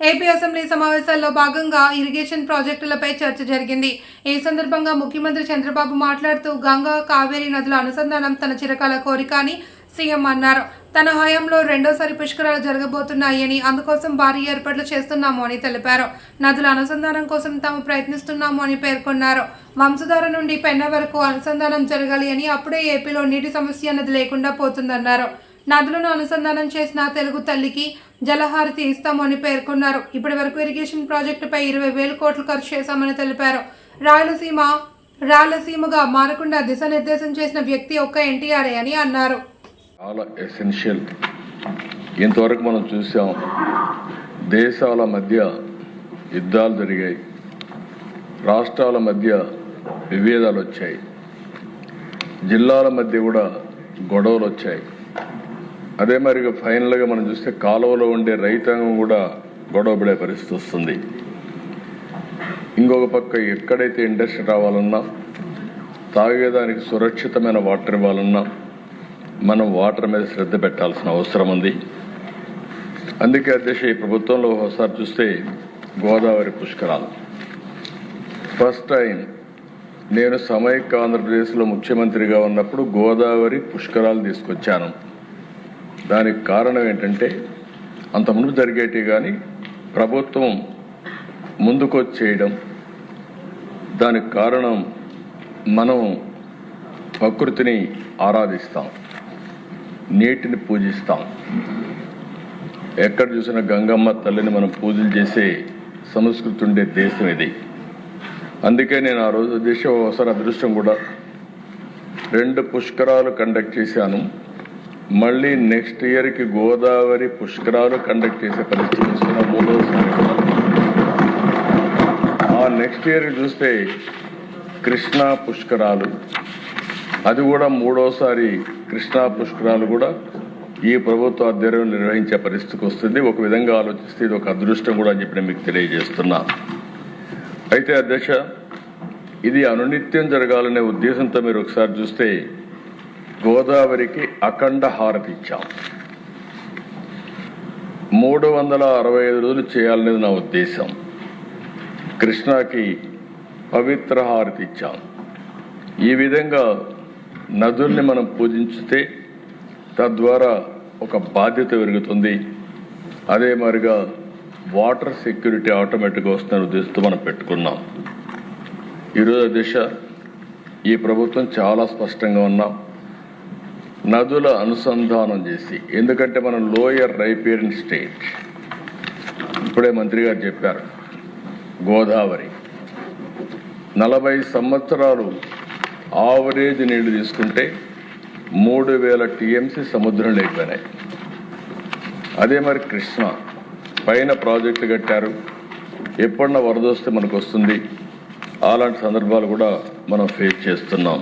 AP assembly సమావేశాల్లో భాగంగా irrigation ప్రాజెక్టులపై చర్చ జరిగింది. ఈ సందర్భంగా ముఖ్యమంత్రి చంద్రబాబు మాట్లాడుతూ గంగా కావేరీ నదుల అనుసంధానం తన చిరకాల కోరిక అని సీఎం అన్నారు. తన హయాంలో రెండోసారి పుష్కరాలు జరగబోతున్నాయని, అందుకోసం భారీ ఏర్పాట్లు చేస్తున్నాము అని తెలిపారు. నదుల అనుసంధానం కోసం తాము ప్రయత్నిస్తున్నాము అని పేర్కొన్నారు. వంశధార నుండి పెన్న వరకు అనుసంధానం జరగాలి అని, అప్పుడే ఏపీలో నీటి సమస్య అన్నది లేకుండా పోతుందన్నారు. నదులను అనుసంధానం చేసిన తెలుగు తల్లికి జలహారతి ఇస్తామని పేర్కొన్నారు. ఇప్పటి వరకు ఇరిగేషన్ ప్రాజెక్టుపై 20,000 కోట్లు ఖర్చు చేశామని తెలిపారు. రాయలసీమగా మారకుండా దిశానిర్దేశం చేసిన వ్యక్తి ఒక్క ఎన్టీఆర్ అని అన్నారు. చాలా ఎసెన్షియల్. ఇంతవరకు మనం చూసాం, దేశాల మధ్య యుద్ధాలు జరిగాయి, రాష్ట్రాల మధ్య విభేదాలు వచ్చాయి, జిల్లాల మధ్య కూడా గొడవలు వచ్చాయి. అదే మరిగా ఫైనల్గా మనం చూస్తే కాలువలో ఉండే రైతాంగం కూడా గొడవపడే పరిస్థితి వస్తుంది. ఇంకొక పక్క ఎక్కడైతే ఇండస్ట్రీ రావాలన్నా, తాగేదానికి సురక్షితమైన వాటర్ ఇవ్వాలన్నా మనం వాటర్ మీద శ్రద్ధ పెట్టాల్సిన అవసరం ఉంది. అందుకే అధ్యక్ష, ఈ ప్రభుత్వంలో ఒకసారి చూస్తే గోదావరి పుష్కరాలు ఫస్ట్ టైం నేను సమైక్య ఆంధ్రప్రదేశ్లో ముఖ్యమంత్రిగా ఉన్నప్పుడు గోదావరి పుష్కరాలు తీసుకొచ్చాను. దానికి కారణం ఏంటంటే, అంతకుముందు జరిగేటి కానీ ప్రభుత్వం ముందుకొచ్చి చేయడం. దానికి కారణం మనం ప్రకృతిని ఆరాధిస్తాం, నీటిని పూజిస్తాం. ఎక్కడ చూసినా గంగమ్మ తల్లిని మనం పూజలు చేసే సంస్కృతి ఉండే దేశం ఇది. అందుకే నేను ఆ రోజు దేశం ఒకసారి అదృష్టం కూడా 2 పుష్కరాలు కండక్ట్ చేశాను. మళ్ళీ నెక్స్ట్ ఇయర్కి గోదావరి పుష్కరాలు కండక్ట్ చేసే పరిస్థితి వస్తున్న 3వసారి. ఆ నెక్స్ట్ ఇయర్ చూస్తే కృష్ణా పుష్కరాలు, అది కూడా 3వసారి కృష్ణా పుష్కరాలు కూడా ఈ ప్రభుత్వ ఆధ్వర్యంలో నిర్వహించే పరిస్థితికి వస్తుంది. ఒక విధంగా ఆలోచిస్తే ఇది ఒక అదృష్టం కూడా అని చెప్పి మీకు తెలియజేస్తున్నా. అయితే అధ్యక్ష, ఇది అనునిత్యం జరగాలనే ఉద్దేశంతో మీరు ఒకసారి చూస్తే గోదావరికి అఖండ హారతి ఇచ్చాం. 365 రోజులు చేయాలనేది నా ఉద్దేశం. కృష్ణాకి పవిత్ర హారతి ఇచ్చాం. ఈ విధంగా నదుల్ని మనం పూజించితే తద్వారా ఒక బాధ్యత పెరుగుతుంది. అదే మరిగా వాటర్ సెక్యూరిటీ ఆటోమేటిక్గా వస్తున్న ఉద్దేశంతో మనం పెట్టుకున్నాం. ఈరోజు దిశ ఈ ప్రభుత్వం చాలా స్పష్టంగా ఉన్నాం. నదుల అనుసంధానం చేసి, ఎందుకంటే మనం లోయర్ రైపేరియన్ స్టేట్, ఇప్పుడే మంత్రి గారు చెప్పారు, గోదావరి 40 సంవత్సరాలు ఆవరేజ్ నీళ్లు తీసుకుంటే 3,000 టీఎంసీ సముద్రం లేకపోయినాయి. అదే మరి కృష్ణ పైన ప్రాజెక్టులు కట్టారు, ఎప్పుడన్నా వరద వస్తే మనకు వస్తుంది. అలాంటి సందర్భాలు కూడా మనం ఫేస్ చేస్తున్నాం.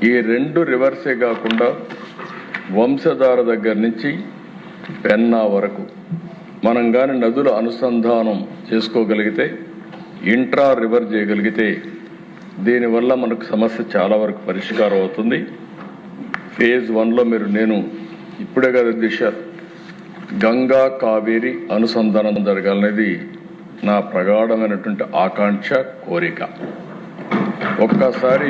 ఈ 2 రివర్సే కాకుండా వంశధార దగ్గర నుంచి పెన్నా వరకు మనం కానీ నదుల అనుసంధానం చేసుకోగలిగితే, ఇంట్రా రివర్ చేయగలిగితే, దీనివల్ల మనకు సమస్య చాలా వరకు పరిష్కారం అవుతుంది. ఫేజ్ 1లో నేను ఇప్పుడే కదా దిశ గంగా కావేరి అనుసంధానం జరగాలనేది నా ప్రగాఢమైనటువంటి ఆకాంక్ష, కోరిక. ఒక్కసారి